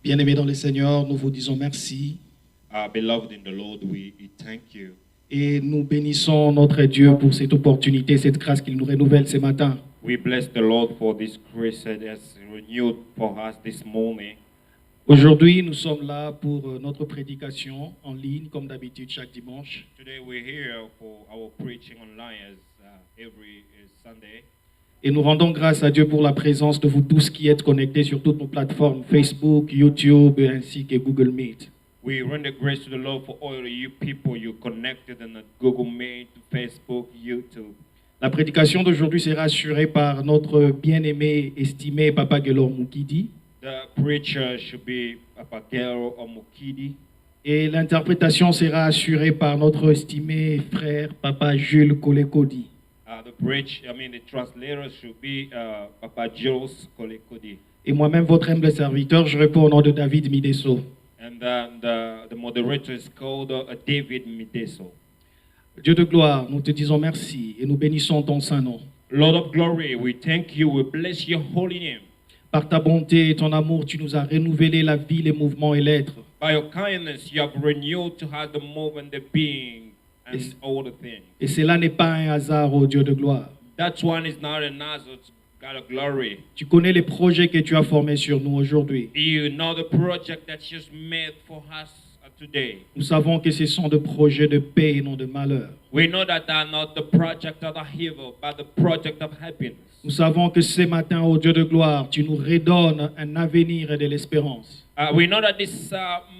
Bien-aimés dans le Seigneur, nous vous disons merci Beloved in the Lord, we thank you. et nous bénissons notre Dieu pour cette opportunité, cette grâce qu'il nous renouvelle ce matin. We bless the Lord for this grace that has renewed for us this morning. Aujourd'hui, nous sommes là pour notre prédication en ligne, comme d'habitude, chaque dimanche. Today we're here for our preaching online as every Sunday. Et nous rendons grâce à Dieu pour la présence de vous tous qui êtes connectés sur toutes nos plateformes, Facebook, YouTube, ainsi que Google Meet. We render grace to the Lord for all of you people you connected on Google Meet, Facebook, YouTube. La prédication d'aujourd'hui sera assurée par notre bien-aimé, estimé Papa Gelor Mukidi. The preacher should be Apagero Omukidi. Et l'interprétation sera assurée par notre estimé frère Papa Jules Kolekodi. The translator should be Papa Jules Kolekodi. Et moi-même, votre humble serviteur, je réponds au nom de David Mideso. And the moderator is called David Mideso. Dieu de gloire, nous te disons merci et nous bénissons ton saint nom. Lord of glory, we thank you, we bless your holy name. Par ta bonté et ton amour, tu nous as renouvelé la vie, les mouvements et l'être. By your kindness, you have renewed to have the movement, the being, and all the things. Et cela n'est pas un hasard, ô Dieu de gloire. That one is not an answer to God of glory. Tu connais les projets que tu as formés sur nous aujourd'hui. You know the project that you've made for us today. Nous savons que ce sont des projets de paix et non de malheur. We know that they are not the project of the evil, but the project of happiness. Nous savons que ce matin, ô Dieu de gloire, tu nous redonnes un avenir et de l'espérance. We know that this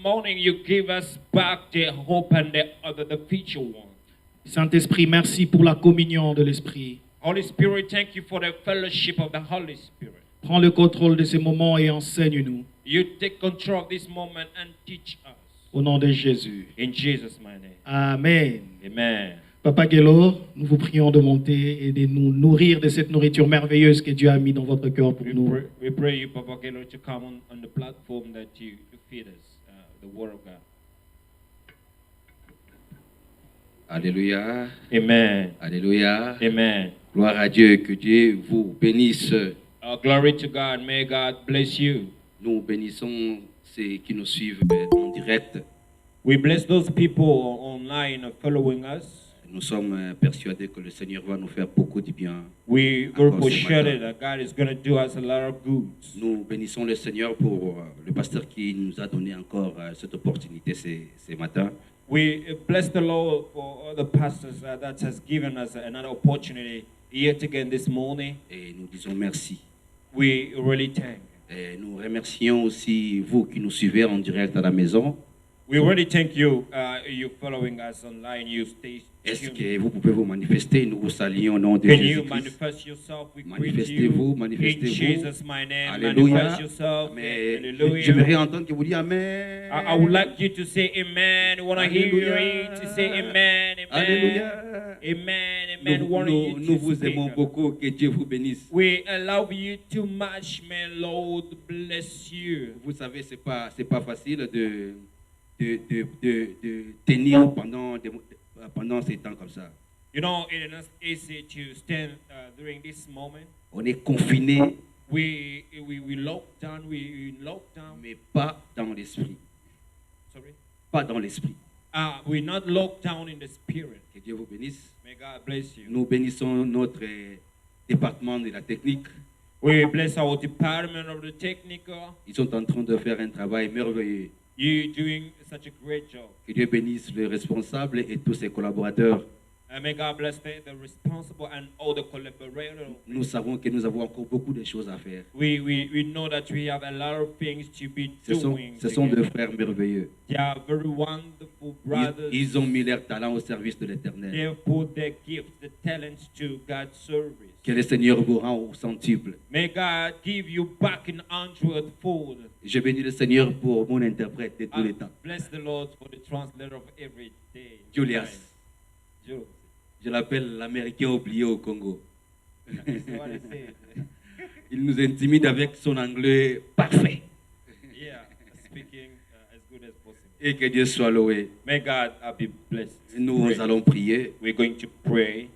morning you give us back the hope and the future one. Saint-Esprit, merci pour la communion de l'Esprit. Holy Spirit, thank you for the fellowship of the Holy Spirit. Prends le contrôle de ces moments et enseigne-nous. You take control of this moment and teach us. Au nom de Jésus. In Jesus' my name. Amen. Amen. Papa Gelor, nous vous prions de monter et de nous nourrir de cette nourriture merveilleuse que Dieu a mis dans votre cœur pour nous. We pray you, Papa Gelor, to come on the platform that you feed us, the Word of God. Alléluia. Amen. Alléluia. Amen. Gloire à Dieu, que Dieu vous bénisse. Glory to God. May God bless you. Nous bénissons ceux qui nous suivent en direct. We bless those people online following us. Nous sommes persuadés que le Seigneur va nous faire beaucoup de bien. We were persuaded that God is going to do us a lot of good. Nous bénissons le Seigneur pour le pasteur qui nous a donné encore cette opportunité ce matin. We bless the Lord for all the pastors that has given us another opportunity yet again this morning. Et nous disons merci. We really thank. Et nous remercions aussi vous qui nous suivez en direct à la maison. We really thank you, you following us online. You stay. Est-ce que vous pouvez vous manifester? Nous vous saluons au nom de Can Jésus. you manifest yourself? We Manifestez-vous, in manifestez-vous. Jesus' my name. Alléluia. Manifest yourself. Mais Hallelujah. j'aimerais entendre que vous dites Amen. I would like you to say Amen. We want to hear Alléluia. you to say Amen. Amen. Alléluia. Amen. Amen. Nous vous aimons beaucoup. Que Dieu vous bénisse. We love you too much. May Lord bless you. Vous savez, c'est pas facile de tenir pendant ces temps comme ça. You know, it is not easy to stand during this moment. On est confiné, We lock down. mais pas dans l'esprit. Sorry. Pas dans l'esprit. We're not locked down in the spirit. Que Dieu vous bénisse. May God bless you. Nous bénissons notre département de la technique. We bless our department of the technical. Ils sont en train de faire un travail merveilleux. You're doing such a great job. Que Dieu bénisse le responsable et tous ses collaborateurs. May God bless the responsible and all the collaborators. Nous savons que nous avons encore beaucoup de choses à faire. We know that we have a lot of things to be doing. Ce sont des together. frères merveilleux. They are very wonderful brothers. Ils ont mis leur talent au service de l'Éternel. They have put their gifts, the talents to God's service. Que le Seigneur vous rend au centuple. May God give you back in 100-fold. Je bénis le Seigneur pour mon interprète de tous les temps. Bless the Lord for the translator of every day. Julius. Julius. Je l'appelle l'Américain oublié au Congo. That's what I said. Il nous intimide avec son anglais parfait. Yeah, speaking as good as possible. Et que Dieu soit loué. May God be blessed. Nous Pray. allons prier. We're going to pray.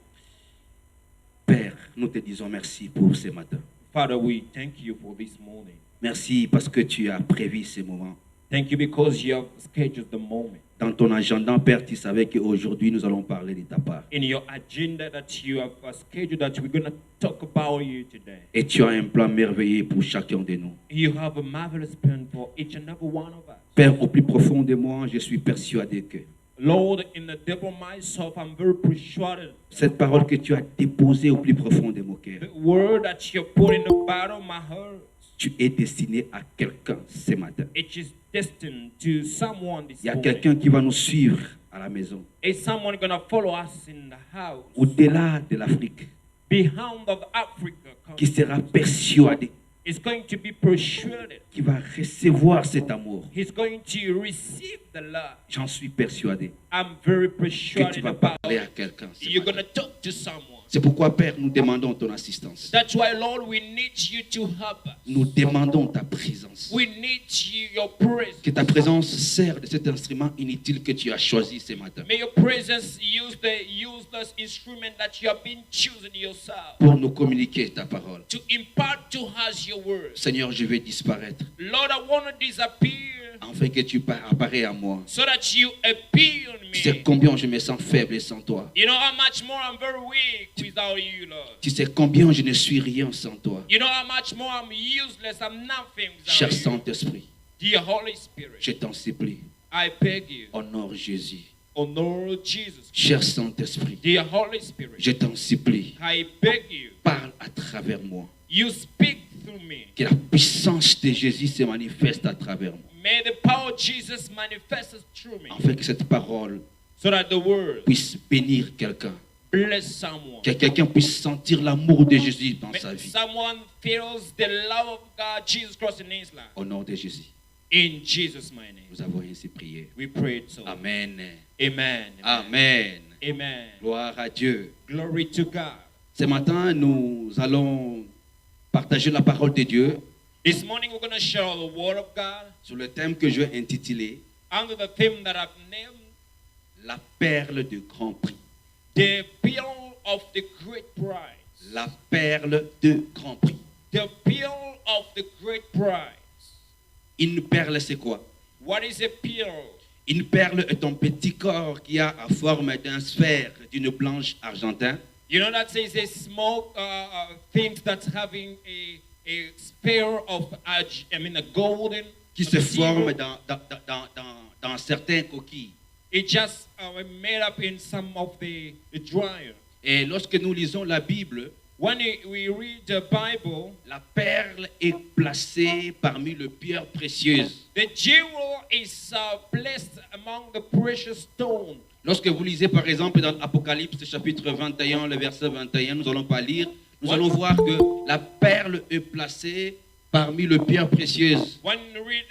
Père, nous te disons merci pour ce matin. Father, we thank you for this morning. Merci parce que tu as prévu ces moments. Thank you because you have scheduled the moment. Dans ton agenda, Père, tu savais qu'aujourd'hui, nous allons parler de ta part. In your agenda that you have scheduled that we're going to talk about you today. Et tu as un plan merveilleux pour chacun de nous. You have a marvelous plan for each and every one of us. Père, au plus profond de moi, je suis persuadé que Lord, in the depth of myself, I'm very persuaded. cette parole que tu as déposée au plus profond de mon cœur, The word that you put in the bottom of my heart, tu es destiné à quelqu'un ce matin. it is destined to someone this Il y a morning. quelqu'un qui va nous suivre à la maison, Is someone going to follow us in the house, au-delà de l'Afrique, behind of Africa, qui sera persuadé, is going to be persuaded. qui va recevoir cet amour. He's going to receive the love. J'en suis persuadé I'm very que tu persuaded vas about parler à it. quelqu'un ce You're going matin. to talk to someone. C'est pourquoi, Père, nous demandons ton assistance. That's why, Lord, we need you to help us. Nous demandons ta présence. We need you, your presence. Que ta présence sert de cet instrument inutile que tu as choisi ce matin May your presence use the useless instrument that you have been choosing yourself pour nous communiquer ta parole. to impart to us your words. Seigneur, je vais disparaître Lord, I want to disappear afin que tu apparais à moi. so that you appear on Tu sais me. combien je me sens faible sans toi. You know how much more I'm very weak without you, Lord. Tu sais combien je ne suis rien sans toi. You know how much more I'm useless, I'm nothing Cher without you. Saint-Esprit, Dear Holy Spirit, je t'en supplie, I beg you, honore Jésus. honor Jesus. Cher Saint-Esprit, Dear Holy Spirit, je t'en supplie, I beg you, parle à travers moi. you speak through me. Que la puissance de Jésus se manifeste à travers moi. May the power of Jesus manifest through me Afin que cette parole so that the word puisse bénir quelqu'un. bless someone. Que quelqu'un puisse sentir l'amour de Jésus dans May sa vie. someone feels the love of God, Jesus Christ in his life. Au nom de Jésus, In Jesus' my name, nous avons ainsi prié. we pray it so. Amen. Amen. Amen. Amen. Gloire à Dieu. Glory to God. Ce matin, nous allons partager la parole de Dieu This morning we're going to share the word of God sur le thème que je vais intituler under the theme that I've named La perle de grand prix. the pearl of the great prize. La perle de grand prix. The pearl of the great prize. Une perle, c'est quoi? What is a pearl? Une perle est un petit corps qui a la forme d'un sphère d'une blanche argentin You know that says a small thing that's having a sphere of, a golden. qui se material. forme dans certains coquilles. It just made up in some of the dryer. Et lorsque nous lisons la Bible, When we read the Bible, la perle est placée parmi les pierres précieuses. the jewel is placed among the precious stone. Lorsque vous lisez par exemple dans l'Apocalypse chapitre 21, le verset 21, nous n'allons pas lire, nous allons voir que la perle est placée parmi les pierres précieuses. When you read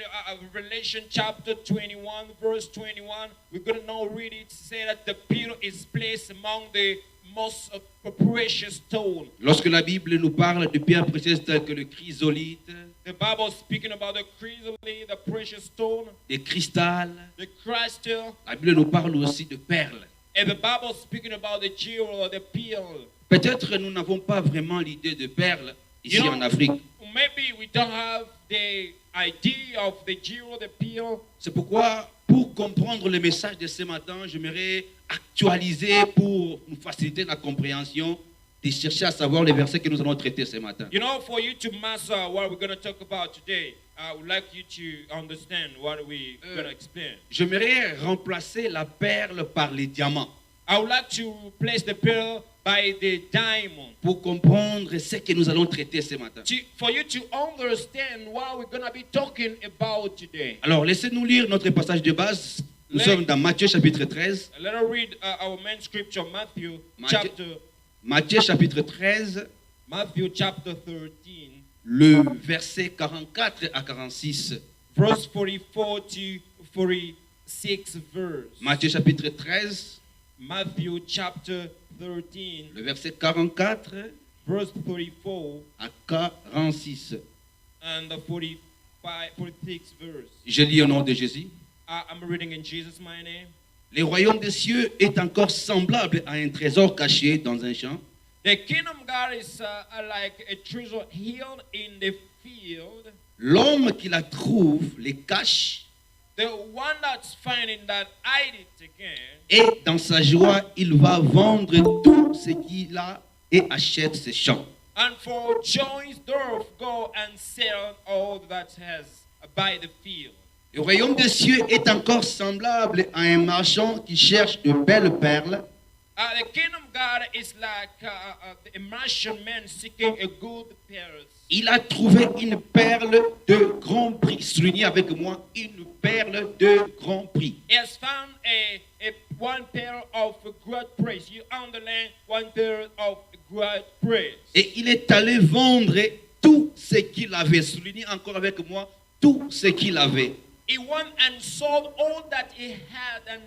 Revelation chapter 21, verse 21, we're going to now read it, say that the pearl is placed among the most precious stone. Lorsque la Bible nous parle de pierres précieuses telles que le chrysolite, The Bible is speaking about the chrysolite, the precious stone, des cristals, the crystal, la Bible nous parle aussi de perles. and the Bible is speaking about the jewel or the pearl. Peut-être nous n'avons pas vraiment l'idée de perles ici en Afrique. Maybe we don't have the idea of the jewel, the pearl. C'est pourquoi, pour comprendre le message de ce matin, j'aimerais actualiser pour nous faciliter la compréhension de chercher à savoir les versets que nous allons traiter ce matin. You know, for you to master what we're going to talk about today, I would like you to understand what we're going to explain. J'aimerais remplacer la perle par les diamants I would like to replace the pearl by the diamond. pour comprendre ce que nous allons traiter ce matin. For you to understand what we're going to be talking about today. Alors, laissez-nous lire notre passage de base. Nous sommes dans Matthieu chapitre 13. Let us read our main scripture, Matthieu chapitre 13, Matthew chapter 13, le verset 44 à 46. verse 44 to 46 verse. Matthieu chapitre 13, Matthew chapter 13, le verset 44 verse 34 à 46. and the 46 verse. Je lis au nom de Jésus. I'm reading in Jesus' my name. Le royaume des cieux est encore semblable à un trésor caché dans un champ The kingdom of God is like a treasure hidden in the field L'homme qui la trouve les cache The one that's finding that hide it again. et dans sa joie, il va vendre tout ce qu'il a et achète ses champs. And for joy's thereof go and sell all that has by the field. Le royaume des cieux est encore semblable à un marchand qui cherche de belles perles. The kingdom of God is like a merchant man seeking a good pearl. Il a trouvé une perle de grand prix. Soulignez avec moi, une perle de grand prix. He has found a one pearl of great praise. You underline one pearl of great praise. Et il est allé vendre tout ce qu'il avait. Soulignez encore avec moi, tout ce qu'il avait. He went and sold all that he had and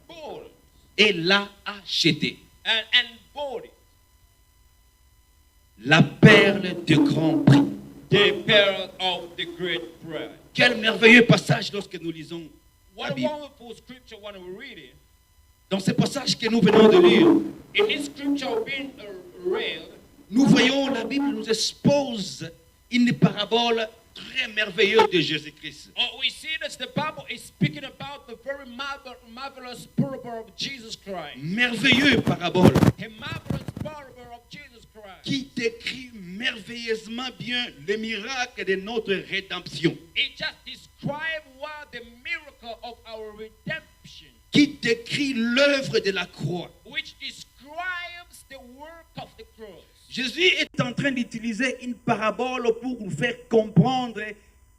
bought it. Et l'a acheté. And bought it. La perle de grand prix. The pearl of the great price. Quel merveilleux passage lorsque nous lisons la What a Bible. wonderful scripture when we read it. Dans ce passage que nous venons de lire, In this scripture being read, nous voyons la Bible nous expose une parabole très merveilleuse de Jésus-Christ. we see that the Bible is speaking about the very marvelous parable of Jesus Christ. Merveilleuse parabole A marvelous parable of Jesus Christ. qui décrit merveilleusement bien le miracle de notre rédemption, It just describes what the miracle of our redemption, qui décrit l'œuvre de la croix. which describes the work of the cross. Jésus est en train d'utiliser une parabole pour nous faire comprendre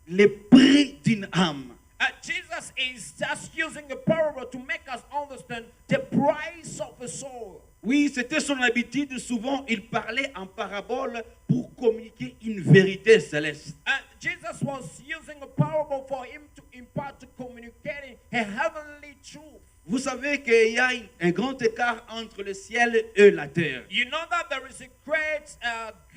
le prix d'une âme. Jesus is just using a parable to make us understand the price of a soul. Oui, c'était son habitude. Souvent, il parlait en parabole pour communiquer une vérité céleste. Jesus was using a parable for him to impart, to communicating a heavenly truth. Vous savez qu'il y a un grand écart entre le ciel et la terre. You know that there is a great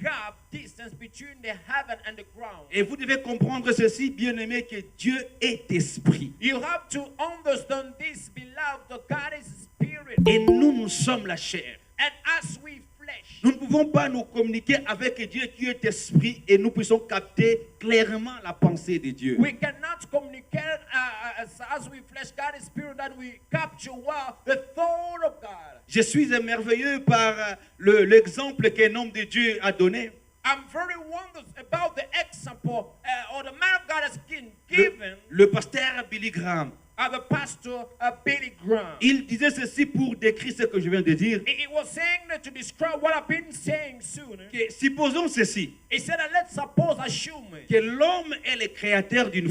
gap, distance between the heaven and the ground. Et vous devez comprendre ceci, bien-aimé, que Dieu est esprit. You have to understand this, beloved, that God is spirit. Et nous sommes la chair. And as we flesh, Nous ne pouvons pas nous communiquer avec Dieu qui est esprit et nous puissions capter clairement la pensée de Dieu. we cannot communicate as we flesh. God is spirit, that we capture well the thought of God. Je suis émerveillé par l'exemple qu'un homme de Dieu a donné. I'm very wonders about the example or the man of God has given Le pasteur Billy Graham. the pastor Billy Graham. Il disait ceci pour décrire ce que je viens de dire. He was saying that to describe what I've been saying sooner. Que supposons ceci, He said that let's suppose, assume, que l'homme est le créateur d'une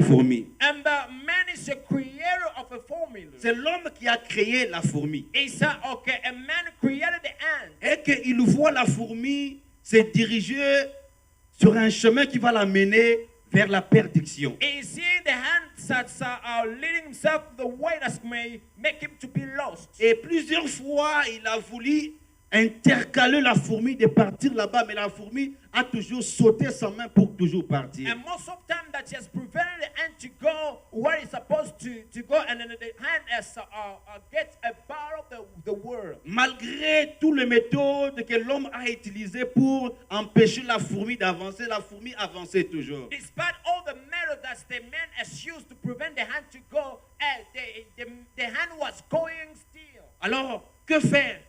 fourmi. and man is a creator of a formula. C'est l'homme qui a créé la fourmi. He said, okay, a man created the ant, Et qu'il voit la fourmi se diriger sur un chemin qui va l'amener vers la perdition. he seeing the ants that are leading himself the way that may make him to be lost. Et plusieurs fois, il a voulu intercaler la fourmi de partir là-bas, mais la fourmi a toujours sauté sa main pour toujours partir. And most of the time that he has prevented the ant to go where it's supposed to go, and then the ant has gets a part of the world. Malgré toutes les méthodes que l'homme a utilisées pour empêcher la fourmi d'avancer, la fourmi avançait toujours. Despite all the methods that the man has used to prevent the hand to go, the hand was going still. Alors, que faire?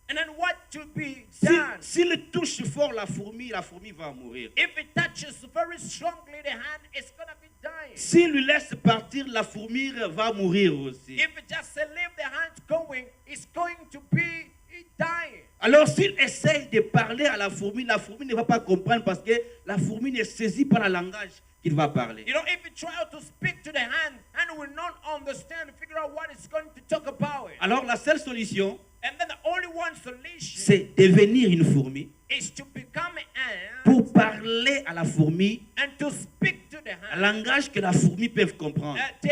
And then what to be done? S'il touche fort la fourmi va mourir. If it touches very strongly the hand, it's going to be dying. S'il lui laisse partir, la fourmi va mourir aussi. If it just leave the hand going, it's going to be dying. Alors, s'il essaye de parler à la fourmi ne va pas comprendre parce que la fourmi ne saisit pas le langage qu'il va parler. You know, if you try to speak to the hand will not understand, figure out what it's going to talk about. Alors, la seule solution, And then the only one solution c'est devenir une fourmi is to become an ant pour parler à la fourmi and to speak to the un hand. langage que la fourmi peut comprendre. The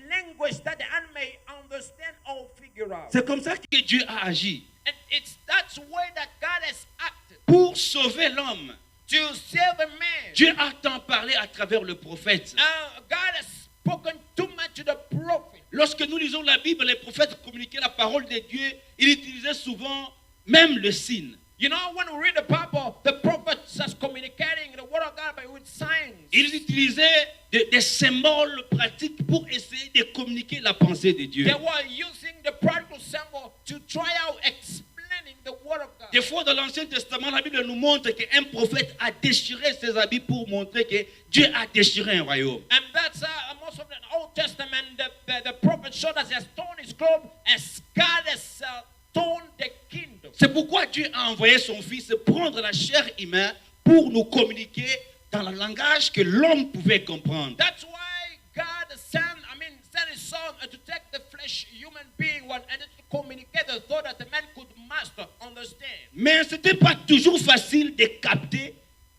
language that the ant may understand or figure out. C'est comme ça que Dieu a agi And that's the way that God has acted pour sauver l'homme. to save a man. Dieu a tant parlé à travers le prophète. God has spoken too much to the prophet. Lorsque nous lisons la Bible, les prophètes communiquaient la parole de Dieu. Ils utilisaient souvent même le signe. You know, when we read the Bible, the prophets are communicating the word word of God, but with signs. Ils utilisaient des symboles pratiques pour essayer de communiquer la pensée de Dieu. They were using the practical symbol to try out explaining the word of God. Des fois, dans l'Ancien Testament, la Bible nous montre qu'un prophète a déchiré ses habits pour montrer que Dieu a déchiré un royaume. And that's most of the Old Testament, the prophet showed us he has torn his clothes, as God has torn the kingdom. C'est pourquoi Dieu a envoyé son Fils prendre la chair humaine pour nous communiquer dans le langage que l'homme pouvait comprendre. That's why God sent his son to take the flesh human being one and to communicate the thought that the man could master, understand. Mais ce n'était pas toujours facile de capter,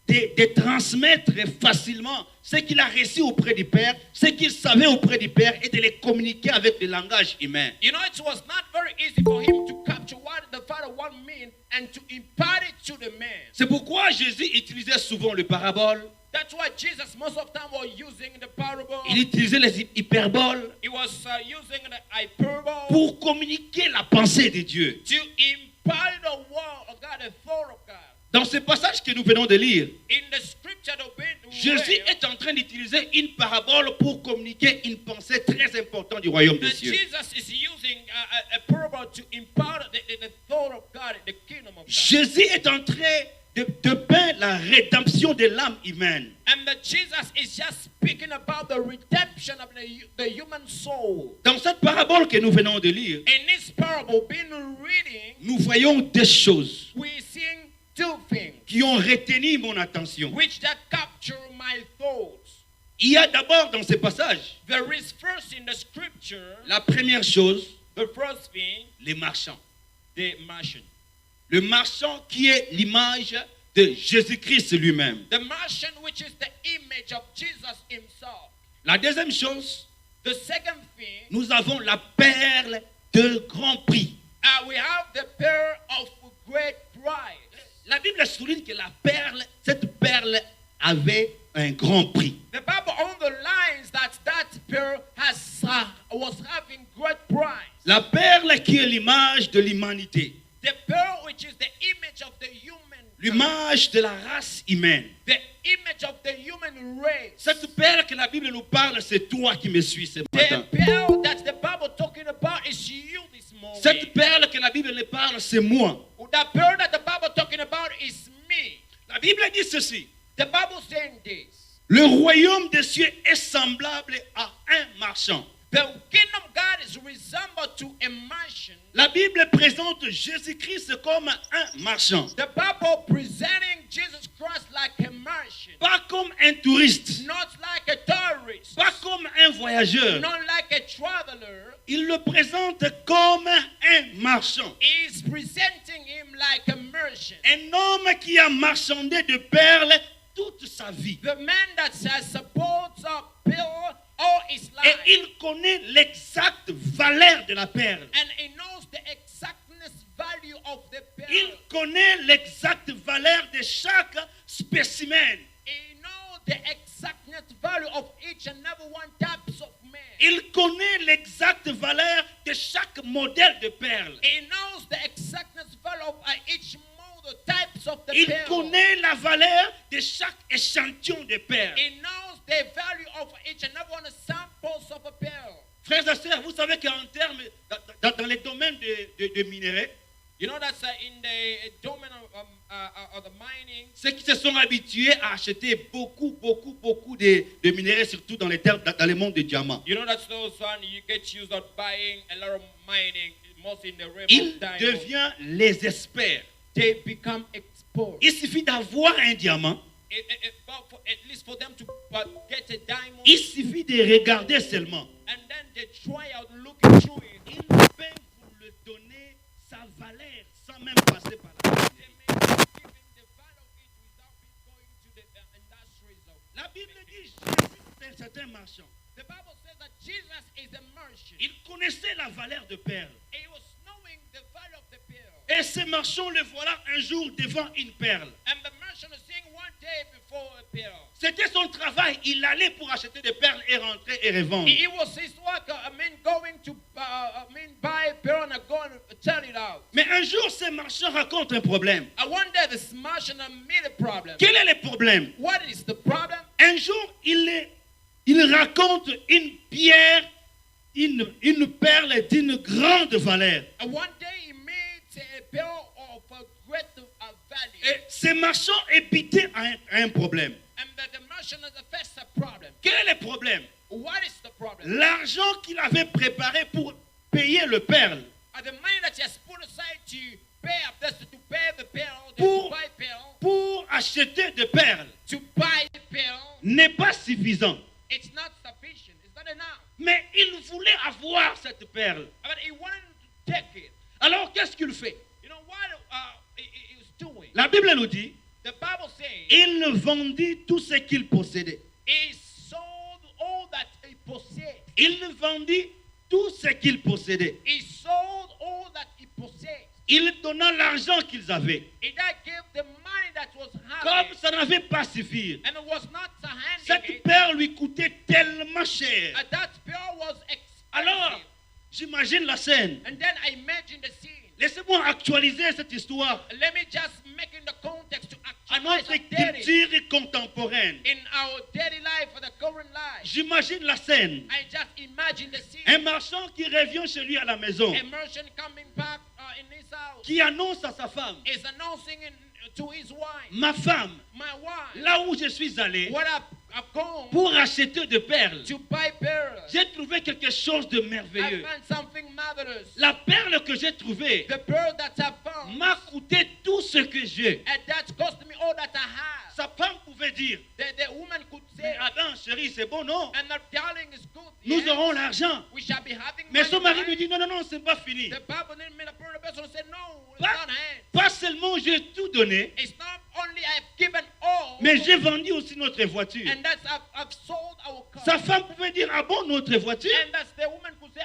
de transmettre facilement ce qu'il a reçu auprès du Père, ce qu'il savait auprès du Père et de les communiquer avec le langage humain. You know, it was not very easy for him to capture what the Father wanted me and to impart it to the man. C'est pourquoi Jésus utilisait souvent les paraboles. That's why Jesus most of the time was using the parable. Il utilisait les hyperboles He was using the hyperbole pour communiquer la pensée de Dieu. to impart the word of God, the thought of God. Dans ce passage que nous venons de lire, In the scripture that we Jésus read, est en train d'utiliser une parabole pour communiquer une pensée très importante du royaume des cieux. Jesus is using a parable to impart the thought of God, the kingdom of God. Jésus est en train de peindre la rédemption de l'âme humaine. And that Jesus is just speaking about the redemption of the human soul. Dans cette parabole que nous venons de lire, In this parable, being reading, nous voyons deux choses we're seeing two things qui ont retenu mon attention. which that capture my thoughts. Il y a d'abord dans ce passage, There is first in the scripture, la première chose, the first thing, les marchands. the merchant. Le marchand qui est l'image de Jésus-Christ lui-même. The merchant, which is the image of Jesus himself. La deuxième chose, The second thing, nous avons la perle de grand prix. we have the pearl of great price. La Bible souligne que cette perle avait un grand prix. The Bible underlines that pearl was having great price. La perle qui est l'image de l'humanité, The pearl, which is the image of the human, l'image de la race humaine. the image of the human race. Cette perle que la Bible nous parle, c'est toi qui me suis ce matin. The pearl that the Bible talking about is you this morning. Cette perle que la Bible nous parle, c'est moi. The pearl that the Bible talking about is me. La Bible dit ceci. The Bible saying this. Le royaume des cieux est semblable à un marchand. The kingdom of God is resembled to a merchant. La Bible présente Jésus-Christ comme un marchand. The Bible presenting Jesus Christ like a merchant. Pas comme un touriste. Not like a tourist. Pas comme un voyageur. Not like a traveler. Il le présente comme un marchand. He's presenting him like a merchant. Un homme qui a marchandé de perles toute sa vie. The man that has supports a pearl all his life. Et il connaît l'exacte valeur de la perle. And he knows the exactness value of the pearl. Il connaît l'exacte valeur de chaque spécimen. He knows the exactness value of each and every one types of man. Il connaît l'exacte valeur de chaque modèle de perle. He knows the exactness value of each model types of the Il pearl. connaît la valeur de chaque échantillon de perle. He knows the value of each and every one of the samples of a pearl. Frères et sœurs, vous savez qu'en termes, dans les domaines de minerais, You know that's in the domain of the mining. ceux qui se sont habitués à acheter beaucoup de minerais, surtout dans les terres, dans le monde des diamants, You know that's those one you get used of buying a lot of mining, most in the realm ils of diamond. deviennent les experts. They become exposed. Il suffit d'avoir un diamant, At least for them to get a diamond, il suffit de regarder seulement. and then they try out looking through it. Ils peuvent vous le donner sa valeur sans même passer par la They may be giving the value of it without it going to the industries of. La Bible dit Jésus est un certain marchand. The Bible says that Jesus is a merchant. Il connaissait la valeur de perles. He was knowing the value of the pearl. Et ce marchand le voilà un jour devant une perle. And the merchant is seeing one day before a pearl. C'était son travail. Il allait pour acheter des perles et rentrer et revendre. It was his work, going to buy a pearl and go and sell it out. Mais un jour, ces marchands racontent un problème. And one day this merchant made a problem. Quel est le problème? What is the problem? Un jour, il raconte une pierre, une perle d'une grande valeur. And one day he made a pearl of a great value. Et ces marchands épitaient à un problème. And the merchant has faced a problem. Quel est le problème? What is the problem? L'argent qu'il avait préparé pour payer le perle, The money that he has put aside to pay the pearl, Pour- to buy pearl, pour acheter des perles, to buy pearl, n'est pas suffisant. it's not sufficient. It's not enough. Mais il voulait avoir cette perle. But he wanted to take it. Alors, qu'est-ce qu'il fait? You know what he was doing? La Bible nous dit, The Bible says il vendit tout ce qu'il possédait. he sold all that he possessed. Il vendit tout ce qu'il possédait. He sold all that he possessed. Il donna l'argent qu'ils avaient. He that gave the money that was Comme handed, ça n'avait pas suffi, and it was not to hand cette it. perle lui coûtait tellement cher. That pearl was expensive. Alors, j'imagine la scène. And then I imagine the scene. Laissez-moi actualiser cette histoire Let me just make in the context to à actualize notre our daily, culture contemporaine. in our daily life or the current life. J'imagine la scène. I just imagine the scene. Un marchand qui revient chez lui à la maison, A merchant coming back in his house qui annonce à sa femme, is announcing to his wife, ma femme, my wife, là où je suis allé what I've gone pour acheter des perles, to buy pearls. j'ai trouvé quelque chose de I merveilleux. found something marvelous. La perle que j'ai trouvée The pearl that I found, m'a coûté tout ce que j'ai. and that cost me all that I have. Sa femme pouvait dire, The woman could say, mais attends chérie, c'est bon, non? and the darling is good. Nous yes, aurons l'argent. we shall be having Mais son mari money, lui dit, non, non, non, c'est pas fini. The Bible didn't mean the person said no, it's Pas, not hand. pas seulement j'ai tout donné, It's not only I've given all, mais j'ai vendu aussi notre voiture. and that's I've sold our car. Sa femme pouvait dire, ah bon, notre voiture? And that's the woman could say,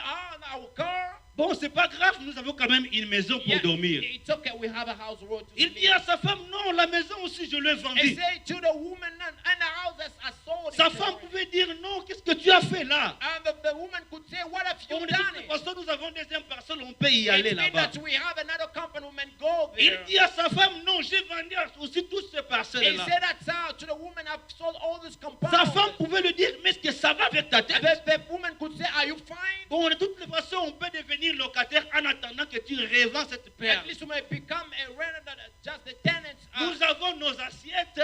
our car. Bon, c'est pas grave, nous avons quand même une maison pour Yeah, dormir. it's okay, we have a house where to Il sleep. dit à sa femme, non, la maison aussi, je l'ai And vendue. say to the woman, and the houses are sold. Sa it femme already. pouvait dire, non, qu'est-ce que tu as fait là? And the woman could say, what have Bon, you de done? toute façon, nous avons deuxième parcelle, on peut y aller It means là-bas. that we have another company, we can go Il there. dit à sa femme, non, j'ai vendu aussi toutes ces He parcelles-là. said that to the woman, I've sold all this compound. Sa femme pouvait lui dire, mais est-ce que ça va avec ta tête? The woman could say, are you fine? Bon, de toute façon, on peut devenir locataire en attendant que tu revends cette perle. At least you may become a renter, just the tenants. Nous avons nos assiettes,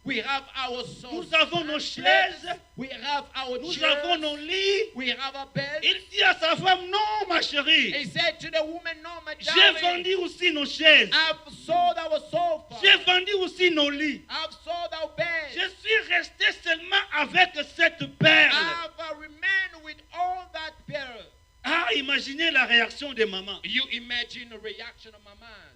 We have our souls. nous avons nos chaises, We have our nous chairs. avons nos lits. We have a bed. Il dit à sa femme, non, ma chérie, He said to the woman, no, my j'ai darling, vendu aussi nos chaises. I've sold our sofa. J'ai vendu aussi nos lits. I've sold our bed. Je suis resté seulement avec cette perle. I've remained with all that pearl. Ah, imaginez la réaction des mamans. You imagine the reaction of mamas.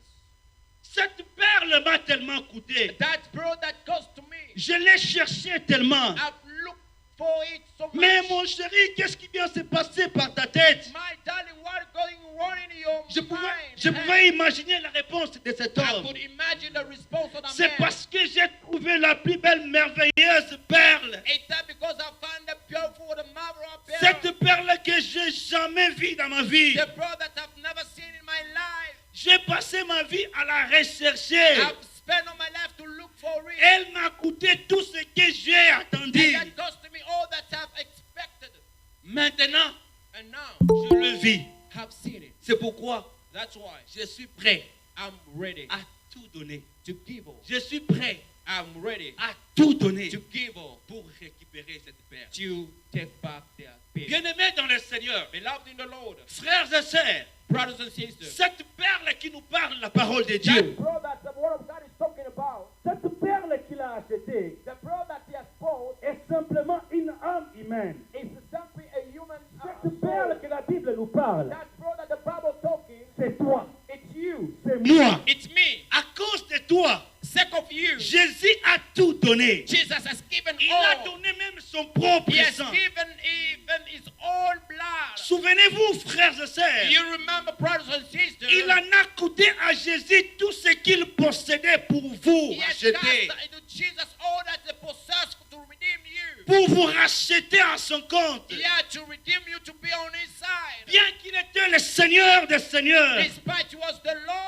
Cette perle m'a tellement coûté. That pearl that cost to me, Je l'ai cherché tellement. I've looked for it so much. Mais mon chéri, qu'est-ce qui vient se passer par ta tête? My darling, what's going on in your Je mind? pouvais imaginer la réponse de cet I homme. could imagine the response of the C'est man. parce que j'ai trouvé la plus belle, merveilleuse perle. It's that because I found the beautiful, the marvelous pearl. Cette perle que j'ai jamais vue dans ma vie. The pearl that I've never seen in my life. J'ai passé ma vie à la rechercher. I've spent all my life to look for it. Elle m'a coûté tout ce que j'ai attendu. And that cost me all that I've expected. Maintenant, And now, je le vis. I've seen it. C'est pourquoi That's why je suis prêt I'm ready à tout donner. to give all. Je suis prêt I'm ready à tout donner to give all, pour récupérer cette perle. to take back their pearl. Bien-aimés dans le Seigneur, Beloved in the Lord, frères et sœurs, brothers and sisters, cette perle qui nous parle la parole de Dieu, pearl that the word of God is talking about, Cette perle qu'il a achetée the pearl that he has bought, est simplement une âme humaine. is simply a human Cette perle que la Bible nous parle, That pearl that the Bible talking, c'est toi, it's you. c'est moi, It's me. à cause de toi, Sake of you, Jésus a tout donné. Jesus has given Il a all. donné même son propre He has sang. given even his own blood. Souvenez-vous, frères et sœurs, You remember, brothers and sisters, il en a coûté à Jésus tout ce qu'il possédait pour vous he has racheter. cast into Jesus all that they possess to redeem you. Pour vous racheter à son compte. He had to redeem you to be on his side. Bien qu'il était le Seigneur des Seigneurs, Despite he was the Lord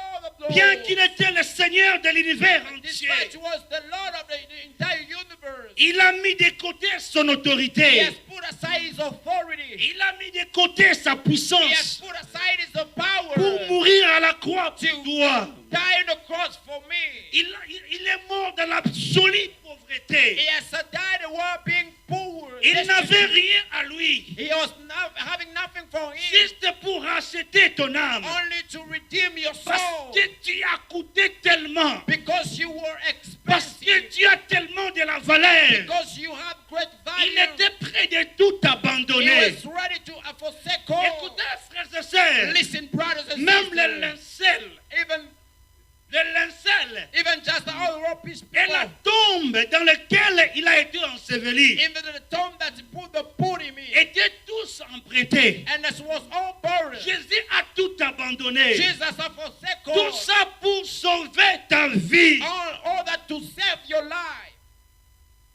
souls. bien qu'il était le Seigneur de l'univers entier, Despite he was the Lord of the entire universe. il a mis de côté son He autorité. has put aside his authority. Il a mis de côté sa He has puissance put aside his power. pour mourir à la croix pour toi. Die on the cross for me. Il est mort dans l'absolue pauvreté. He has died while being poor. Il destitute. n'avait rien à lui, He was not having nothing for him. juste pour racheter ton âme. Only to redeem your Parce soul. que tu as coûté tellement. Because you were Parce que expensive. tu as tellement de la valeur. Because you have great Il value. était prêt de tout He abandonner. was ready to forsake all. Écoutez, frères et sœurs, Listen, brothers and même le sisters. linceul, Even just the old piece et la tombe dans laquelle il a été enseveli even the tomb that put him in. étaient tous empruntés. And this was all buried. Jésus a tout abandonné. Jesus has forsaken Tout ça pour sauver ta vie. all that to save your life.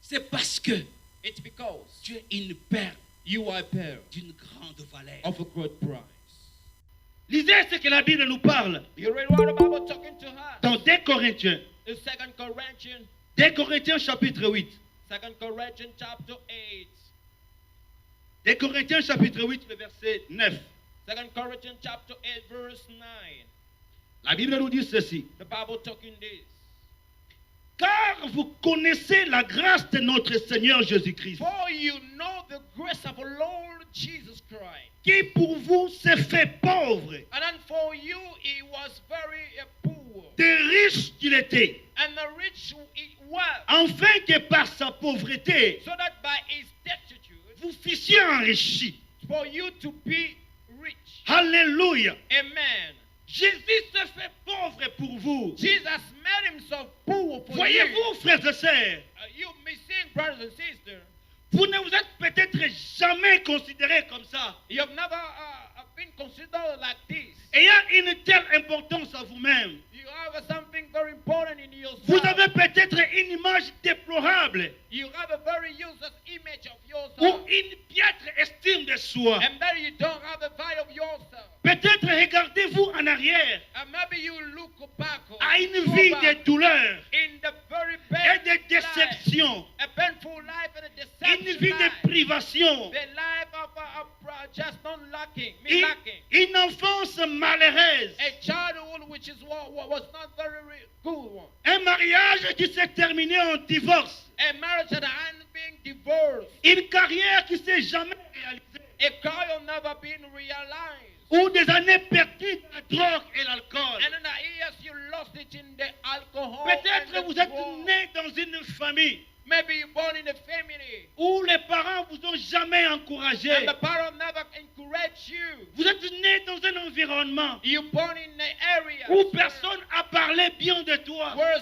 C'est parce que It's because tu es une perle you are a pearl d'une grande valeur. of a great price. Lisez ce que la Bible nous parle You read what the Bible talking to her. dans 2 Corinthiens. In 2 Corinthians, 2 Corinthiens chapitre 8. 2 Corinthians chapter 8. 2 Corinthiens chapitre 8, le verset 9. 2 Corinthians chapter 8 verse 9. La Bible nous dit ceci. The Bible talking this. Car vous connaissez la grâce de notre Seigneur Jésus-Christ, For you know the grace of our Lord Jesus Christ. qui pour vous s'est fait pauvre, And then for you he was very poor. de riche qu'il était, And the rich he was. afin que par sa pauvreté, So that by his destitute, vous fussiez enrichis. for you to be rich. Alléluia. Amen. Jésus s'est fait pauvre pour vous. Jesus made himself poor for you. Voyez-vous, frères et sœurs, You missing brothers and sisters. vous ne vous êtes peut-être jamais considérés comme ça, You have never been considered like this. ayant une telle importance à vous-même. You have something very important in yourself. Vous avez peut-être une image déplorable You have a very useless image of ou yourself. une piètre estime de soi. And that you don't have a value of yourself. Peut-être regardez-vous en arrière And maybe you look back à une go vie back de douleur in the very et bad de déception, life, a painful life and a une deception vie life. de privation, The life of just not lacking, me une, lacking. une enfance malheureuse, A childhood which is what was not very good one. un mariage qui s'est terminé en divorce, A marriage that hadn't been divorced. une carrière qui ne s'est jamais réalisée, A career never been realized. ou des années perdues dans la drogue et l'alcool. And in the years you lost it in the alcohol. Peut-être and vous the êtes drugs. né dans une famille Maybe you're born in a family. où les parents vous ont jamais encouragé. And the parents never encourage you. Vous êtes né dans un environnement You're born in an area où personne n'a parlé bien de toi. where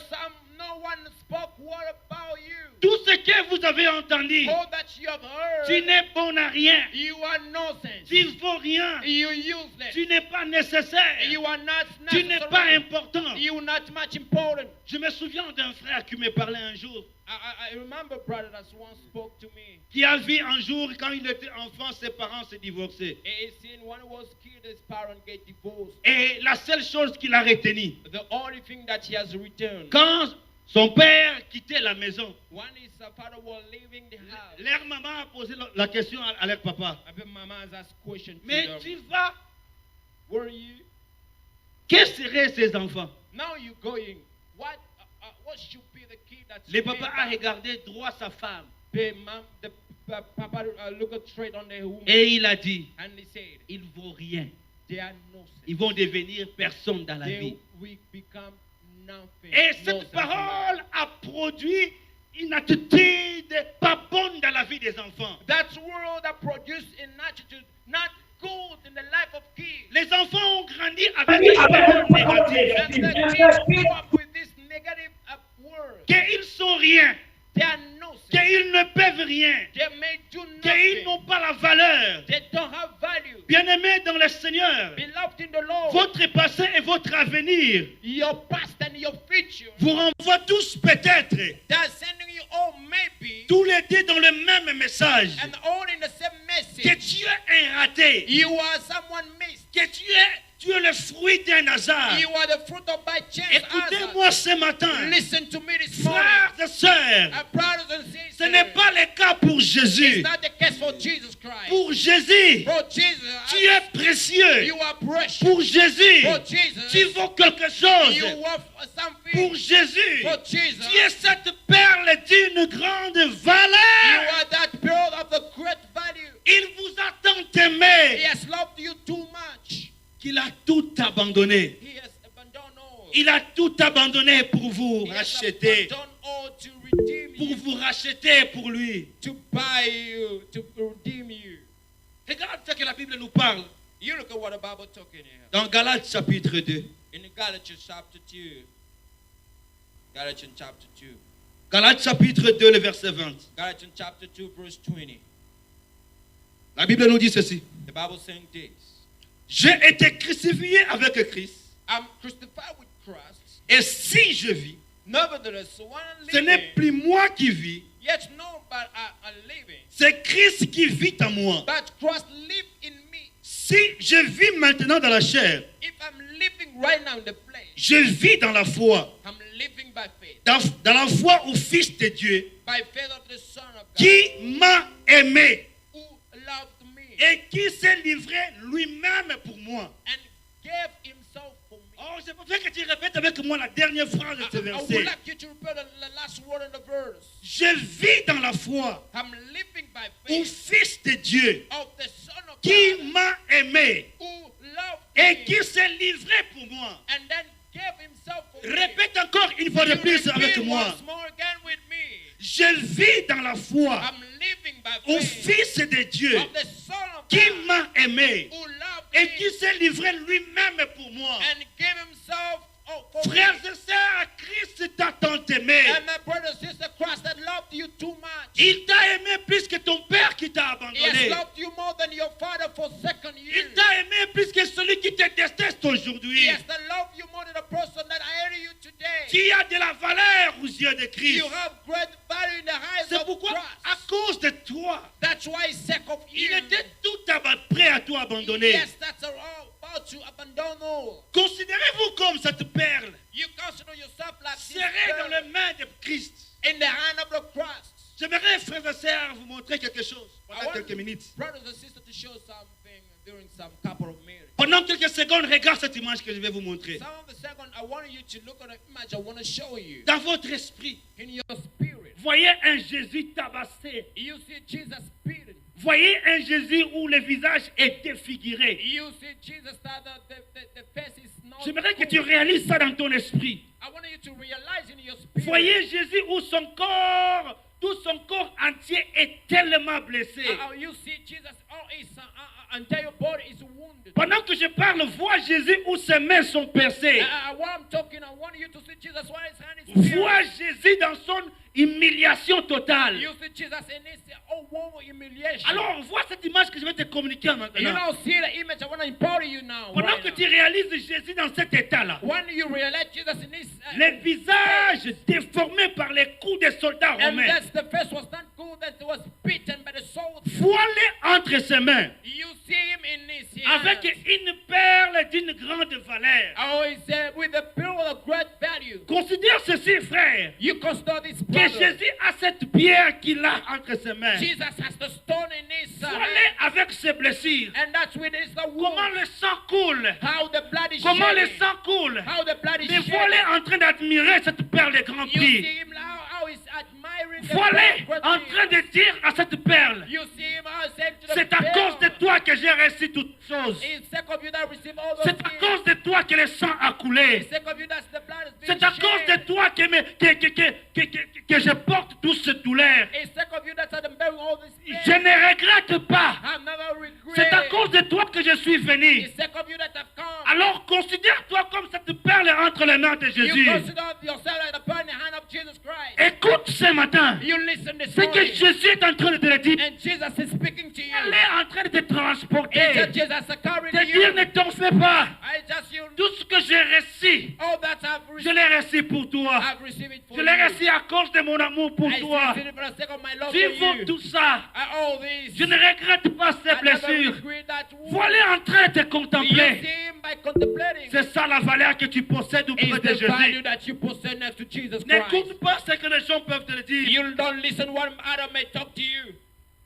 no one spoke word about you. Tout ce que vous avez entendu, All that you have tu heard, n'es bon à rien, you are nonsense. tu ne vaux rien, You're useless. tu n'es pas nécessaire, You are not tu n'es pas necessary. important. You are not much important. Je me souviens d'un frère qui me parlait un jour, I remember brother that once spoke to me. qui a vu un jour, quand il était enfant, ses parents se divorcer. He seen when he was kid, his parents get divorced. Et la seule chose qu'il a retenue, The only thing that he has returned quand son père quittait la maison, when his father was leaving the house. leur maman a posé la question à leur papa. I bet mama has asked question to Mais them. tu vas, Where are you? que seraient ces enfants? Now you going. What should be the key that Le papa a regardé droit sa femme the papa looked straight on the woman et il a dit, and he said, ils ne vaut rien. they are no Ils vont devenir personne dans la They vie. will become nothing. Et No cette sense parole a produit une attitude pas bonne dans la vie des enfants. That world that produced an attitude not good in the life of kids. Les enfants ont grandi avec des paroles négatives. And the kids grew up with this negative word. Qu'ils sont rien, They are nothing. qu'ils ne peuvent rien, They may do qu'ils nothing. n'ont pas la valeur. They don't have value. Bien-aimés dans le Seigneur, Beloved in the Lord, votre passé et votre avenir your past and your future, vous renvoient tous peut-être, they're sending you all maybe tous les deux dans le même message, and all in the same que message. tu es un raté, You are someone missed. que tu es Tu es le fruit d'un hasard. You are the fruit of by chance. Écoutez-moi ce matin. Listen to me this morning. Frères et sœurs, Brothers and ce sisters. n'est pas le cas pour Jésus. It's not the case for Jesus Christ. Pour Jésus, For Jesus, tu es précieux. you are precious. Pour Jésus, For Jesus, tu vaux quelque chose. you worth something. Pour Jésus, For Jesus, tu es cette perle d'une grande you valeur. are that pearl of the great value. Il vous a tant He aimé has loved you too much. qu'il a tout abandonné. He has abandoned all. Il a tout abandonné pour vous He has racheter. abandoned all to redeem Pour you, vous racheter pour lui. to buy you, to redeem you. Regarde ce que la Bible nous parle You look at what the Bible talking here. dans Galates chapitre 2. In Galatians chapter 2. Galatians chapter 2. Galates chapitre 2, le verset 20. Galatians chapter 2, verse 20. La Bible nous dit ceci. The Bible saying this. J'ai été crucifié avec Christ. I'm crucified with Christ. Et si je vis, Nevertheless, when I'm ce n'est living, plus moi qui vis, yet no, but I'm living. c'est Christ qui vit en moi. But Christ live in me. Si je vis maintenant dans la chair, If I'm living right now in the flesh, je vis dans la foi. I'm living by faith. Dans la foi au Fils de Dieu By faith of the Son of God, qui m'a aimé who loved me et qui s'est livré lui-même pour moi. and gave himself for me. Oh, je préfère que tu répètes avec moi la dernière phrase de ce I would verset. like you to repeat the last word in the verse. Je vis dans la foi I'm living by au faith Fils de Dieu of the Son of qui God m'a aimé who loved et me qui s'est livré pour moi. and then gave himself for me. Répète encore une fois de You plus avec repeat moi. once more again with me. Je vis dans la foi I'm living by au faith Fils de Dieu of the Son of qui God m'a aimé who loved et me qui s'est livré lui-même pour moi. and gave himself for Frères me. et sœurs, Christ t'a tant aimé. And my brother and sister, Christ that loved you too much. Il t'a aimé plus que ton père qui t'a He has abandonné. loved you more than your father forsaken you. Il t'a aimé plus que celui qui te déteste He aujourd'hui. has loved you more than the person that I hate you today. Tu as de la valeur aux yeux de Christ. You have great value in the eyes C'est of pourquoi, Christ. à cause de toi, That's why he's sick of il you. était tout prêt à tout abandonner. Yes, that's all about to abandon all. Considérez-vous comme cette perle You consider yourself like this serrée dans girl les mains de Christ. in the hand of the Christ. J'aimerais, frères et sœurs, vous montrer quelque chose I pendant want quelques minutes. brothers and sisters to show something during some couple of minutes. Pendant quelques secondes, regarde cette image que je vais vous montrer. Some of the second, I want you to look at the image I want to show you. Dans votre esprit, In your spirit, voyez un Jésus tabassé. you see Jesus beaten. Voyez un Jésus où le visage est défiguré. You see Jesus that the face is not. J'aimerais que tu réalises ça dans ton esprit. I want you to realize in your spirit. Voyez Jésus où son corps, tout son corps entier est tellement blessé. You see Jesus, his entire body is wounded. Pendant que je parle, vois Jésus où ses mains sont percées. While I'm talking, I want you to see Jesus while his hand is pierced. Vois Jésus dans son humiliation totale. You see Jesus in his humiliation. Alors, vois cette image que je vais te communiquer you maintenant. now see the image I want to impart to you now. Pendant right que now. tu réalises Jésus dans cet état-là, When you realize Jesus in his le visage déformé par les coups des soldats and romains, that's the face was not good, that was beaten by the soldiers. voilé entre ses mains, You see him in his hand. avec une perle d'une grande valeur. Oh, he said, with the pearl of great value. Considère ceci, frère, You consider this que brother. Jésus a cette pierre qu'il a entre ses mains, Jesus has the stone in his voilé hand. avec ses blessures. And that's when it's the Comment wound. le sang coule? How the blood is Comment le shedding. sang coule? How the blood is Mais voilé shedding. en train d'admirer cette perle de grand You prix. see him now, how he's admiring the Voilé great en thing. train de dire à cette perle, You see him how saying to the c'est à pearl, cause de toi que j'ai réussi toutes choses. it's sick of you that receive all those C'est à things. cause de toi que le sang a coulé. It's sick of you that the blood is being C'est à cause de shed. toi que je porte toute cette douleur. It's sick of you that I'm bearing all this pain. Je ne regrette pas. I never regret. C'est à cause de toi que je suis venu. It's sick of you that have come. Alors considère-toi comme cette perle entre les mains de You Jésus. consider yourself like the pearl in the hand of Jesus Christ. Écoute ce matin You listen this ce que morning. Jésus est en train de te dire. And Jesus is speaking to you. Elle est en train de te It's transporter. just Jesus is carrying Te dire you. ne t'en fais pas. I just you. Tout ce que j'ai reçu, All that I've je received, l'ai reçu pour toi. I've received it for Je you. l'ai reçu à cause de mon amour pour I toi. received it for the sake of my love Tu for vaux you. tout ça. All this. Je ne regrette pas ces I never blessures. regret that wound. Voilà en train de te You contempler. see him by contemplating. C'est ça la valeur que tu possèdes auprès It's de the value Jésus. that you possess next to Jesus Christ. N'écoute pas ce que les gens peuvent te dire. You don't listen what other may talk to you.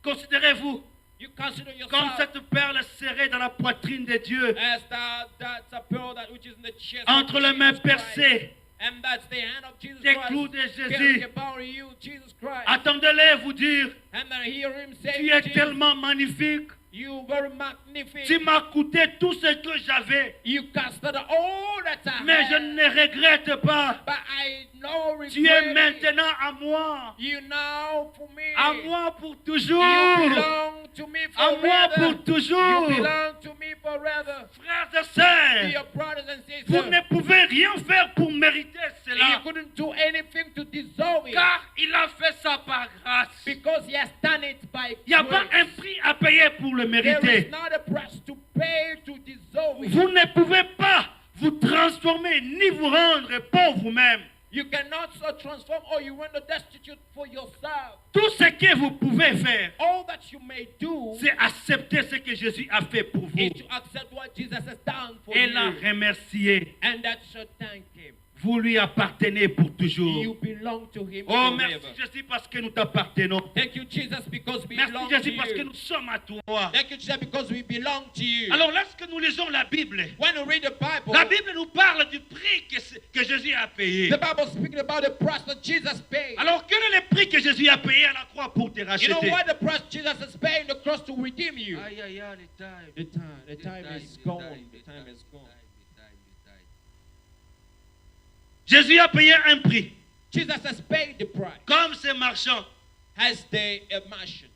Considérez-vous You consider comme yourself cette perle serrée dans la poitrine de Dieu, as that's a pearl that which is in the chest entre of les mains Jesus Christ. percées, And that's the hand of Jesus des Christ. clous de Carrying Jésus. about you, Jesus Christ. Attendez-les vous dire, And then hear him say, tu es Jesus, tellement magnifique, you very magnificent. tu m'as coûté tout ce que j'avais, You casted all that I mais je had, ne regrette pas. but I no regret. Tu es it. maintenant à moi, You now for me. à moi pour You toujours, belong to me à moi forever. pour toujours. You belong to me forever. Frères et To sœurs, your brothers and sisters. vous ne pouvez rien faire pour mériter You cela, couldn't do anything to deserve it. car il a fait ça par grâce. Because he has done it by Il n'y a pas un grace. prix à payer pour le There is mériter. not a price to pay to deserve it. Vous ne pouvez pas vous transformer ni vous rendre pour vous-même. You cannot so transform or you render destitute for yourself. Tout ce que vous pouvez faire, All that you may do c'est accepter ce que Jésus a fait pour vous is to accept what Jesus has done for et you. la remercier. And that should thank him. Vous lui appartenez pour You toujours. belong to him Oh, merci forever. Jésus parce que nous t'appartenons. Thank you, Jesus, because we Merci belong to Jésus parce que you. nous sommes à toi. Thank you, Jesus, because we belong to you. Alors lorsque nous lisons la Bible, When you read the Bible, la Bible nous parle du prix que Jésus a payé. the Bible speaking about the price that Jesus paid. Alors quel est le prix que Jésus a payé à la croix pour te You know racheter? what the price Jesus has paid on the cross to redeem you? Aïe, aïe, aïe, The time is gone. The time is gone. Jésus a payé un prix. Jesus has paid the price. Comme ces marchands. Has the merchant.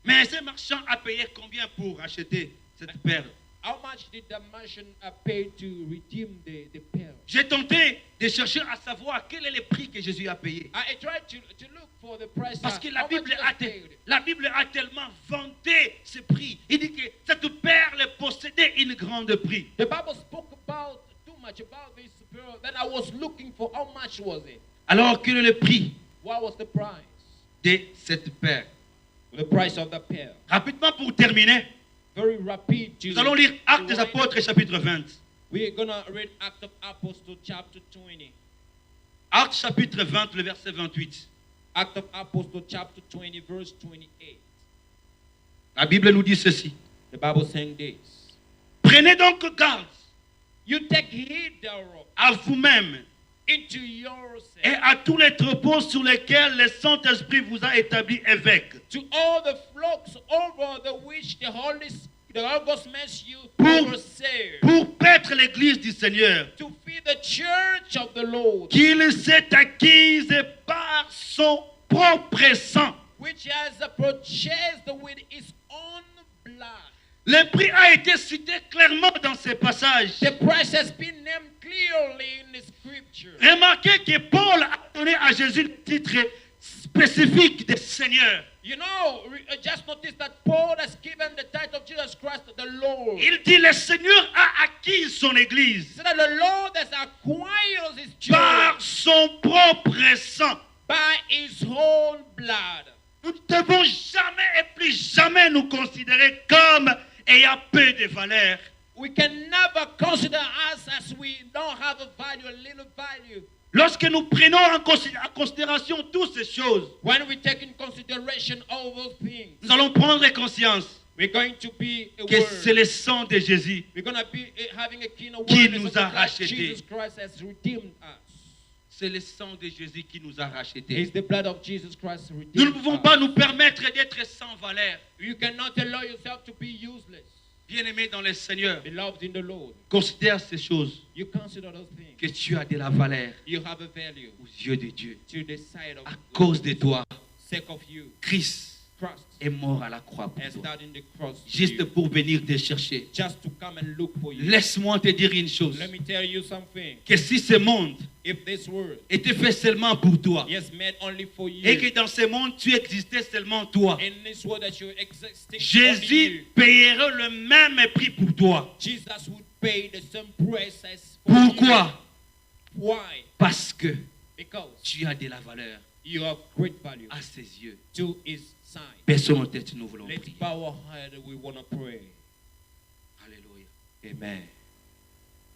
Mais ces marchands a payé combien pour acheter cette perle? How much did the merchant pay to redeem the pearl? J'ai tenté de chercher à savoir quel est le prix que Jésus a payé. I tried to look for the price. Parce que how much Jesus paid. la Bible a tellement vanté ce prix. Il dit que cette perle possédait une grande prix. The Bible spoke about too much about this pearl. Then I was looking for how much was it? Alors quel est le prix What was the price? de cette perle? The price of the pearl. Rapidement pour terminer, Very rapid. nous allons lire Actes des Apôtres chapitre 20. We're gonna read Acts of Apostles chapter 20. Actes chapitre 20, le verset 28. Acts of Apostles chapter 20 verse 28. La Bible nous dit ceci. The Bible saying this. Prenez donc garde You take heed thereof à vous-même into yourself. et à tous les troupeaux sur lesquels le Saint-Esprit vous a établi évêque, To all the flocks over the which the Holy Ghost makes you Pour- overseer, pour paître l'église du Seigneur, to feed the church of the Lord, qu'il s'est acquise par son propre sang. which has purchased with his own blood. Le prix a été cité clairement dans ces passages. The price has been named clearly in the scripture. Remarquez que Paul a donné à Jésus le titre spécifique de Seigneur. You know, just notice that Paul has given the title of Jesus Christ the Lord. Il dit le Seigneur a acquis son église So that the Lord has acquired his par church son propre sang. by his own blood. Nous ne devons jamais et plus jamais nous considérer comme ayant peu de valeur. We can never consider us as we don't have a value, a little value. Lorsque nous prenons en considération toutes ces choses, When we take in consideration all those things, nous allons prendre conscience we're going to be que c'est aware. le sang de Jésus We're going to be having a keen qui awareness nous of a the fact rachetés. Jesus Christ has redeemed us. C'est le sang de Jésus qui nous a rachetés. It's the blood of Jesus Christ Nous ne redeemed pouvons us. pas nous permettre d'être sans valeur. You cannot allow yourself to be useless. Bien-aimé dans le Seigneur, Beloved in the Lord, considère ces choses you consider those things. que tu as de la valeur You have a value aux yeux de Dieu. to the side of À cause de toi, sake of you. Christ Christ est mort à la croix pour has toi. died in the cross for Juste you, pour venir te chercher. just to come and look for you. Laisse-moi te dire une chose. Let me tell you something. Que si ce monde If this world était fait seulement pour toi, is made only for et que you, dans ce monde tu existais seulement toi, in this world that you existing only Jésus you, payerait le même prix pour toi. Jesus would pay the same price as for you. Pourquoi? Why? Parce que Because tu as de la valeur you have great value à ses yeux. to his side. Baissons nos têtes, nous voulons Let's prier. bow our head. We want to pray. Alléluia. Amen.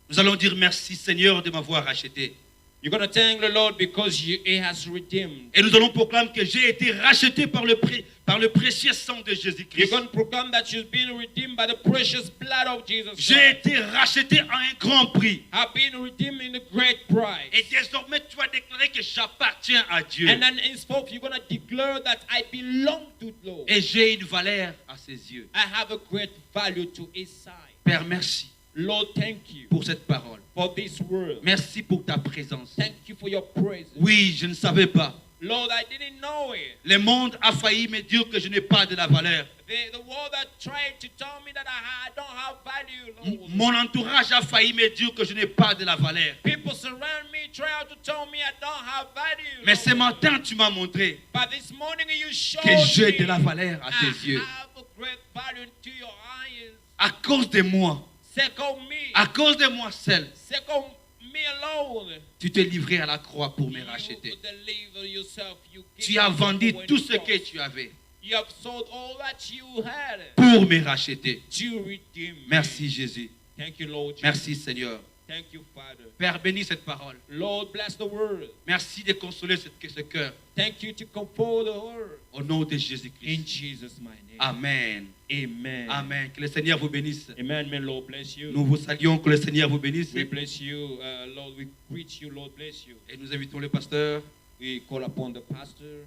Nous allons dire merci Seigneur de m'avoir racheté. You're going to thank the Lord because He has redeemed. Et nous allons proclamer que j'ai été racheté par le précieux sang de You're Jésus-Christ. going to proclaim that you've been redeemed by the precious blood of Jesus J'ai Christ. été racheté à un grand prix. Have been redeemed in a great price. Et désormais, tu vas déclarer que j'appartiens à Dieu. And then henceforth you're going to declare that I belong to the Lord. Et j'ai une valeur à ses yeux. I have a great value to His side. Père, merci Lord, thank you pour cette parole. for this word. Merci pour ta présence. Thank you for your presence. Oui, je ne savais pas. Lord, I didn't know it. Le monde a failli me dire que je n'ai pas de la valeur. The world that tried to tell me that I don't have value, Lord. Mon entourage a failli me dire que je n'ai pas de la valeur. People surround me, try to tell me I don't have value. Mais ce Lord. matin, tu m'as montré But this morning you showed que j'ai me de la valeur à I tes yeux. have a great value to your eyes. À cause de moi, Second me, à cause de moi seul, second me alone. tu t'es livré à la croix pour me You racheter. deliver yourself. You Tu give as yourself vendu away tout to ce que us. tu avais You have sold all that you had pour me racheter. to redeem me. Merci Jésus. Thank you, Lord. Jesus. Merci Seigneur. Thank you, Father. Père, bénis cette parole. Lord, bless the word. Merci de consoler ce cœur. Thank you to comfort the word. Au nom de In Jésus-Christ. Jesus' mighty name. Amen. Amen. Amen. Que le Seigneur vous bénisse. Amen. May Lord bless you. Nous vous saluons. Que le Seigneur vous bénisse. We bless you, Lord. We greet you, Lord. Bless you. Et nous invitons le pasteur. We call upon the pastor.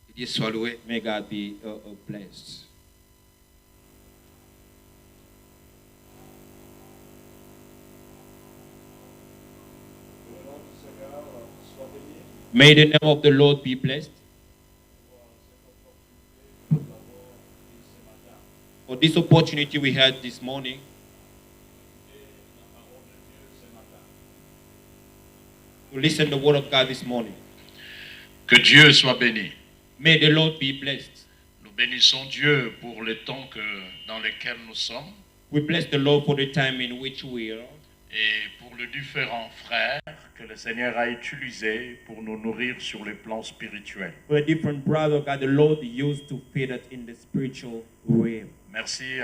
Que Dieu soit loué. May God be blessed. May the name of the Lord be blessed. For this opportunity we had this morning to listen to the word of God this morning. Que Dieu soit béni. May the Lord be blessed. Nous bénissons Dieu pour le temps dans lequel nous sommes We bless the Lord for the time in which we are, et pour les différents frères que le Seigneur a utilisés pour nous nourrir sur le plan spirituel. for the different brother God the Lord used to feed us in the spiritual realm. Merci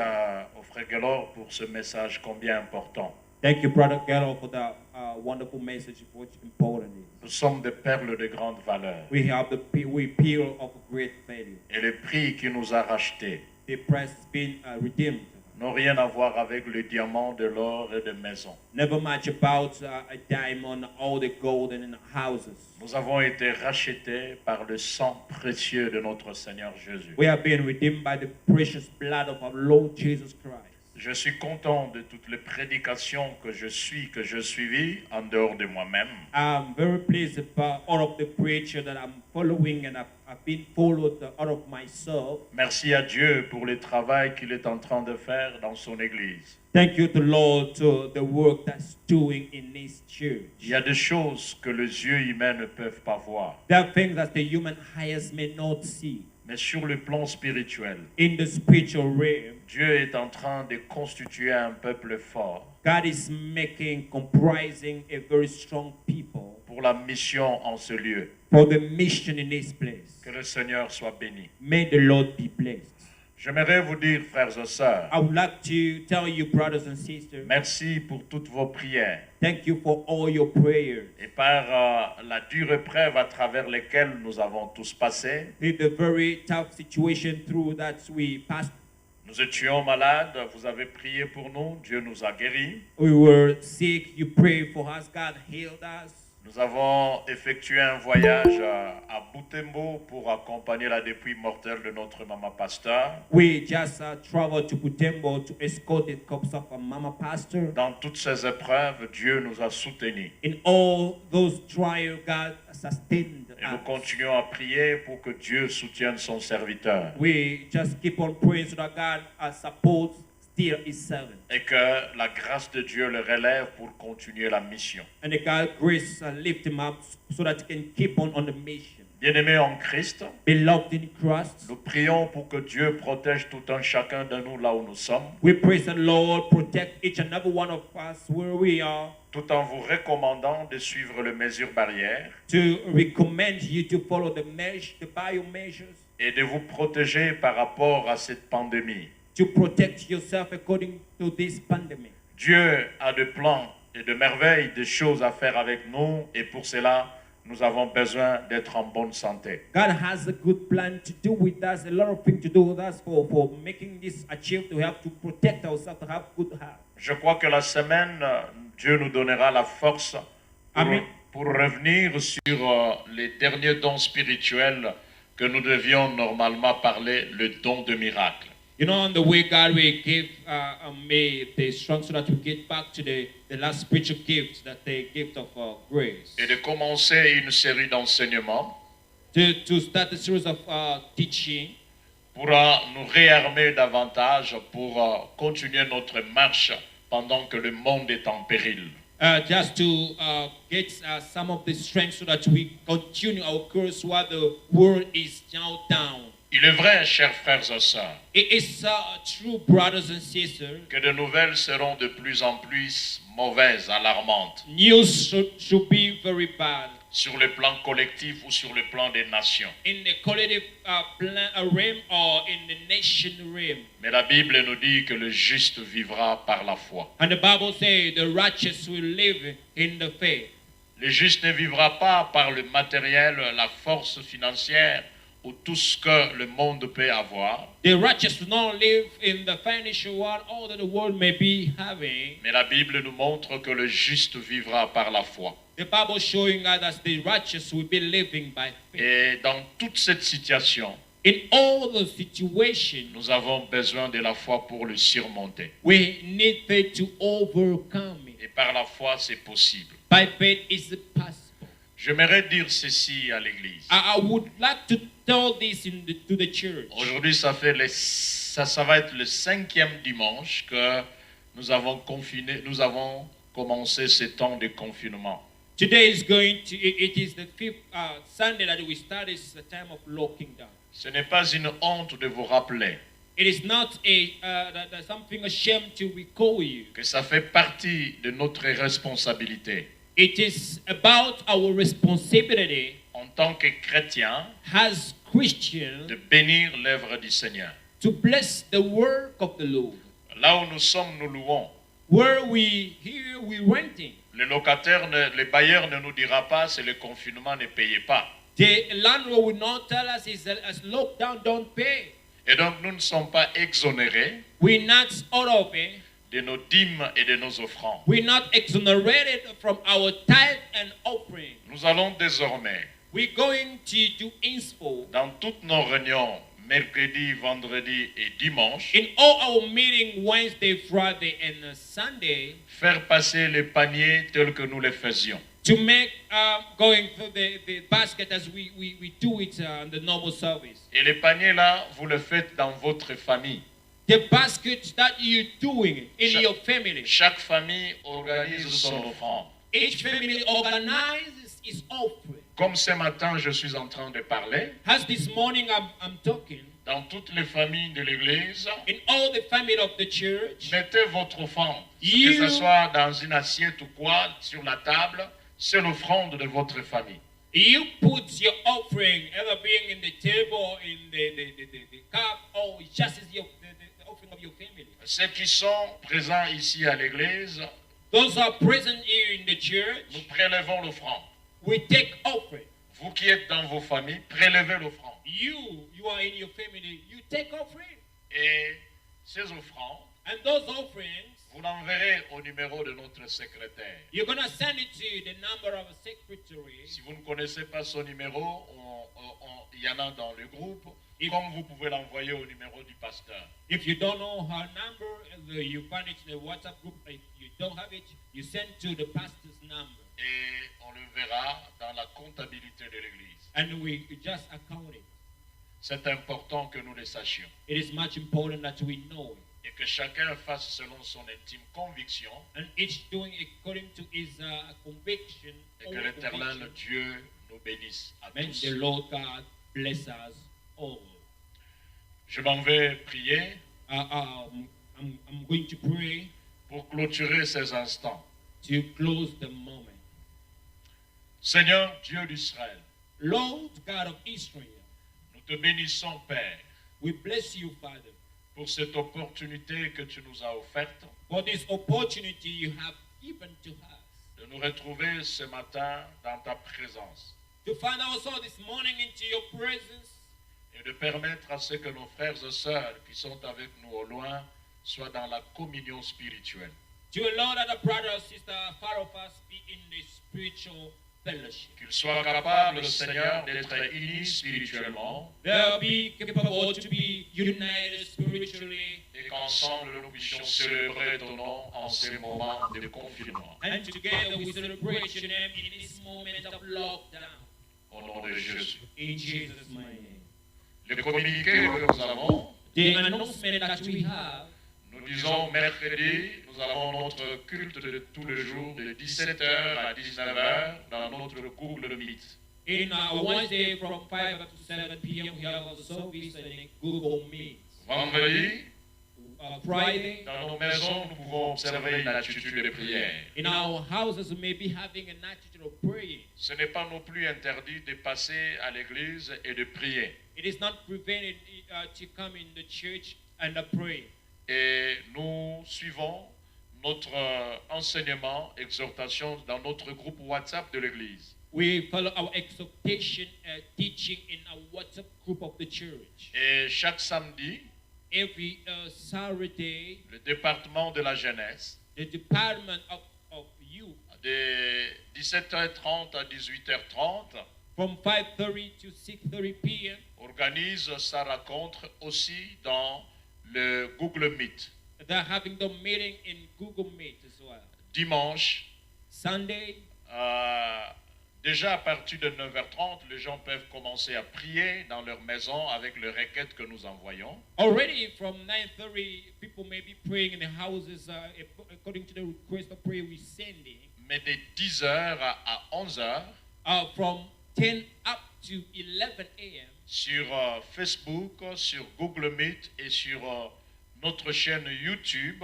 au frère Galor pour ce message combien important. Thank you, Brother Gallo, for that wonderful message of what important is. Nous sommes des perles de grande valeur We have we pearl of great value. et le prix qui nous a rachetés The price has been redeemed. n'a rien à voir avec le diamant, de l'or et des maisons. Never much about a diamond, all the gold and houses. Nous avons été rachetés par le sang précieux de notre Seigneur Jésus. We have been redeemed by the precious blood of our Lord Jesus Christ. Je suis content de toutes les prédications que je suivis en dehors de moi-même. I'm very pleased about all of the preacher that I'm following, and I've been followed out of myself. Merci à Dieu pour le travail qu'il est en train de faire dans son Église. Thank you to Lord to the work that's doing in this church. Il y a des choses que les yeux humains ne peuvent pas voir. There are things that the human eyes may not see. Mais sur le plan spirituel, In the spiritual realm, Dieu est en train de constituer un peuple fort God is comprising a very strong people pour la mission en ce lieu. for the mission in this place. Que le Seigneur soit béni. May the Lord be blessed. J'aimerais vous dire, frères et sœurs, I would like to tell you, brothers and sisters, merci pour toutes vos prières thank you for all your prayers. et par la dure épreuve à travers laquelle nous avons tous passé. In the very tough situation through that we passed, Nous étions malades, vous avez prié pour nous, Dieu nous a guéris. we were sick, you prayed for us, God healed us. Nous avons effectué un voyage à Butembo pour accompagner la dépouille mortelle de notre maman pasteur. We just traveled to Butembo to escort the corpse of a mama pastor. Dans toutes ces épreuves, Dieu nous a soutenus. In all those trials, God sustained Et nous us. continuons à prier pour que Dieu soutienne son serviteur. We just keep on praying so that God supports still His servant. Et que la grâce de Dieu le relève pour continuer la mission. And the God grace lift him up so that he can keep on the mission. Bien-aimés en Christ, Beloved in Christ, nous prions pour que Dieu protège tout un chacun de nous là où nous sommes, we praise the Lord, protect each and every one of us where we are, tout en vous recommandant de suivre les mesures barrières to recommend you to follow the bio measures, et de vous protéger par rapport à cette pandémie. to protect yourself according to this pandemic. Dieu a des plans et de merveilles, de choses à faire avec nous, et pour cela, nous avons besoin d'être en bonne santé. God has a good plan to do with us, a lot of things to do with us for making this achieve, to have to protect ourselves, to have good health. Je crois que la semaine, Dieu nous donnera la force Amen. pour revenir sur les derniers dons spirituels que nous devions normalement parler, le don de miracle. You know, on the way God will give me the strength so that we get back to the last spiritual gift, that the gift of grace. Et de commencer une série d'enseignements To start a series of teaching pour nous réarmer davantage pour continuer notre marche pendant que le monde est en péril. just to get some of the strength so that we continue our course while the world is now down. Il est vrai, chers frères et sœurs, It is true, brothers and sisters. que de nouvelles seront de plus en plus mauvaises, alarmantes, News should be very bad sur le plan collectif ou sur le plan des nations. in the collective realm or in the nation realm. Mais la Bible nous dit que le juste vivra par la foi. And the Bible says the righteous will live in the faith. Le juste ne vivra pas par le matériel, la force financière ou tout ce que le monde peut avoir. The righteous will not live in the financial world, all that the world may be having. Mais la Bible nous montre que le juste vivra par la foi. The Bible showing us that the righteous will be living by faith. Et dans toute cette situation, In all the situations, nous avons besoin de la foi pour le surmonter. we need faith to overcome it. Et par la foi, c'est possible. By faith is it possible. J'aimerais dire ceci à l'Église. I would like to tell this to the church. Aujourd'hui, ça va être le 5e dimanche que nous avons commencé ce temps de confinement. Today is it is the 5th Sunday that we start. It's the time of locking down. Ce n'est pas une honte de vous rappeler It is not something a shame to recall you. que ça fait partie de notre responsabilité It is about our responsibility en tant que chrétiens as Christians de bénir l'œuvre du Seigneur. to bless the work of the Lord. Là où nous sommes, nous louons. Where we renting. Le bailleur ne nous dira pas c'est le confinement, ne payez pas. The landlord will not tell us is as lockdown, don't pay. Et donc nous ne sommes pas exonérés We're not out of it. de nos dîmes et de nos offrandes. We're not exonerated from our tithe and offering. Nous allons désormais, We're going to do inspo dans toutes nos réunions, mercredi, vendredi et dimanche, in all our meeting Wednesday, Friday, and Sunday faire passer les paniers tels que nous les faisions. to make going through the basket as we do it in the normal service. Et les paniers là, vous le faites dans votre famille. The basket that you're doing in Chaque- your family. Chaque famille organise son offrande. Each family organizes its offering. Comme ce matin, je suis en train de parler, As this morning I'm talking, dans toutes les familles de l'Église, in all the family of the church, mettez votre offrande. Que You- ce soit dans une assiette ou quoi, sur la table, c'est l'offrande de votre famille. you put your offering, either being in the table or in the cup, or it's just as the offering of your family. Ceux qui sont présents ici à l'Église, Those are present here in the church, nous prélevons l'offrande. we take offering. Vous qui êtes dans vos familles, prélevez l'offrande. You are in your family, you take offering. Et ces offrandes, And those offerings, vous l'enverrez au numéro de notre secrétaire. you're going to send it to the number of a secretary. Si vous ne connaissez pas son numéro, il y en a dans le groupe, If- comme vous pouvez l'envoyer au numéro du pasteur. If you don't know her number, you find it in the WhatsApp group. If you don't have it, you send to the pastor's number. Et on le verra dans la comptabilité de l'Église. And we just account it. C'est important que nous le sachions. It is much important that we know it. Et que chacun fasse selon son intime conviction And each doing according to his conviction. et que or l'Éternel conviction. Dieu nous bénisse à May tous. the Lord God bless us all. Je m'en vais prier I'm going to pray pour clôturer ces instants. to close the moment. Seigneur Dieu d'Israël, Lord God of Israel, nous te bénissons, Père, we bless you, Father, pour cette opportunité que tu nous as offerte for this opportunity you have given to us. de nous retrouver ce matin dans ta présence To find ourselves this morning into your presence. et de permettre à ce que nos frères et sœurs qui sont avec nous au loin soient dans la communion spirituelle. To allow that a brother or sister far of us be in the spiritual fellowship. Qu'ils soient capables, Seigneur, d'être unis spirituellement They'll be capable to be united spiritually. et qu'ensemble nous puissions célébrer ton nom en ces moments de confinement. And together we celebrate your name in this moment of lockdown. Au nom de Jésus. In Jesus' mighty name. Les communiqués que nous avons, The announcement that we have, nous disons mercredi, nous avons notre culte de tous les jours de 17h à 19h dans notre Google Meet. in Wednesday from 5 to 7 p.m. we have a service in Google Meet. Vendredi, Friday, dans nos maisons, nous pouvons observer une attitude de prière. in our houses we may be having an attitude of prayer. Ce n'est pas non plus interdit de passer à l'église et de prier. It is not prevented to come in the church and pray. Et nous suivons notre enseignement, exhortation dans notre groupe WhatsApp de l'église. We follow our exhortation teaching in our WhatsApp group of the church. Et chaque samedi, Every Saturday, le département de la jeunesse, the Department of Youth, de 17h30 à 18h30, from 5:30 to 6:30 p.m., organise sa rencontre aussi dans le Google Meet. they're having the meeting in Google Meet as well. Dimanche, Sunday, déjà à partir de 9h30, les gens peuvent commencer à prier dans leur maison avec les requêtes que nous envoyons. already from 9:30, people may be praying in the houses according to the request of prayer we're sending. Mais de 10h à 11h, From 10 up to 11 a.m. sur Facebook, sur Google Meet et sur notre chaîne YouTube,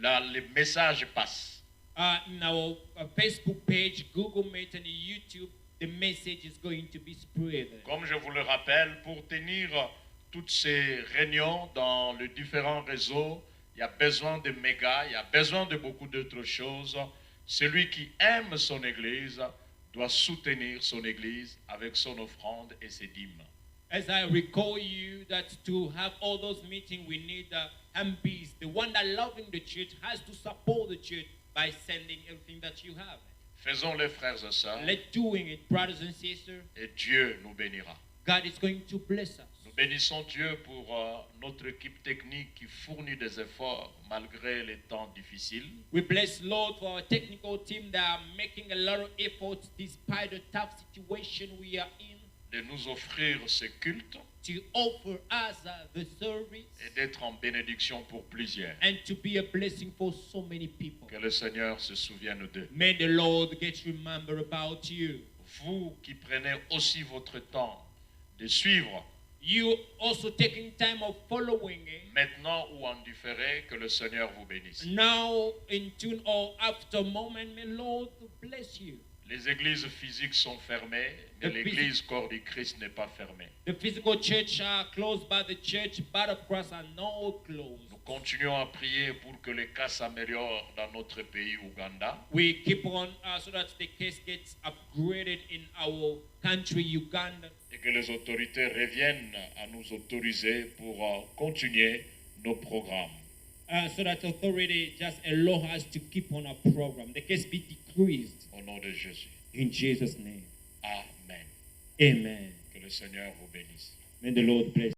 là, les messages passent. In our Facebook page, Google Meet, and YouTube, the message is going to be spread. Comme je vous le rappelle, pour tenir toutes ces réunions dans les différents réseaux, il y a besoin de mégas, il y a besoin de beaucoup d'autres choses. Celui qui aime son église doit soutenir son église avec son offrande et ses dîmes. As I recall you that to have all those meetings, we need MPs. The one that loving the church has to support the church by sending everything that you have. Faisons-le, frères et sœurs, Let's doing it, brothers and sisters. et Dieu nous bénira. God is going to bless us. Nous bénissons Dieu pour notre équipe technique qui fournit des efforts malgré les temps difficiles. We bless Lord for our technical team that are making a lot of efforts despite the tough situation we are in De nous offrir ce culte to offer us the service et d'être en bénédiction pour plusieurs. and to be a blessing for so many people. Que le Seigneur se souvienne d'eux. May the Lord get remember about you. Vous qui prenez aussi votre temps de suivre You also taking time of following it. maintenant ou en différé, que le Seigneur vous bénisse. Now in tune or after moment, may Lord bless you. Les églises physiques sont fermées, mais The l'église corps du Christ n'est pas fermée. The physical church are closed by the church, but of course are not closed. Nous continuons à prier pour que les cas s'améliorent dans notre pays, Ouganda. We keep on so that the case gets upgraded in our country, Uganda, Et que les autorités reviennent à nous autoriser pour continuer nos programmes. so that authority just allow us to keep on our program. The case be decreased Au nom de Jésus. in Jesus' name. Amen. Amen. Que le Seigneur vous bénisse. May the Lord bless.